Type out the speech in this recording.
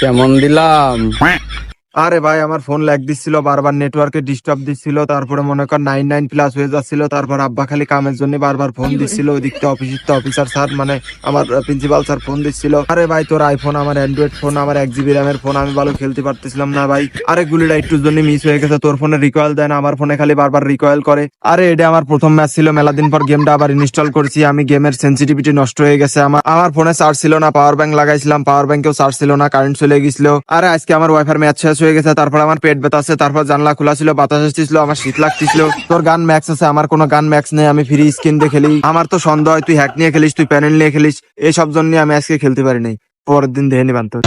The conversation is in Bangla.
কেমন দিলাম? আরে ভাই আমার ফোন ল্যাগ দিচ্ছিল, বারবার নেটওয়ার্কে ডিস্টার্ব দিচ্ছিল, তারপরে মনে কর 99+ হয়ে যাচ্ছিল। তারপর আব্বা খালি কামের জন্য বারবার ফোন দিচ্ছিল, ওইদিক থেকে অফিসার স্যার মানে আমার প্রিন্সিপাল স্যার ফোন দিচ্ছিল। আরে ভাই তোর আইফোন, আমার অ্যান্ড্রয়েড ফোন, আমার 1 GB র্যামের ফোন, আমি ভালো খেলতে পারতেছিলাম না ভাই। আরে গুলিটা একটুর জন্য মিস হয়ে গেছে, তোর ফোনে রিকয়েল দেয় না, আমার ফোনে খালি বারবার রিকয়েল করে। আরে এটা আমার প্রথম ম্যাচ ছিল, মেলা দিন পর গেমটা আবার ইনস্টল করেছি আমি, গেমের সেন্সিটিভিটি নষ্ট হয়ে গেছে। আমার ফোনে চার্জ ছিল না, পাওয়ার ব্যাংক লাগাইছিলাম, পাওয়ার ব্যাংকেও চার্জ ছিল না, কারেন্ট চলে গেছিল। আরে আজকে আমার ওয়াইফাই ম্যাচ শেষ হয়ে গেছে, তারপর আমার পেট ব্যথা আছে, তারপর জানলা খোলা ছিল, বাতাস আসছিল, আমার শীত লাগতেছিল। তোর গান ম্যাক্স আছে, আমার কোনো গান ম্যাক্স নেই, আমি ফ্রি স্কিন দিয়ে খেলি। আমার তো সন্দেহ হয় তুই হ্যাক নিয়ে খেলিস, তুই প্যানেল নিয়ে খেলিস, এইসব জন্য আমি আজকে খেলতে পারি নাই। পরের দিন দেখে নিবান তোর।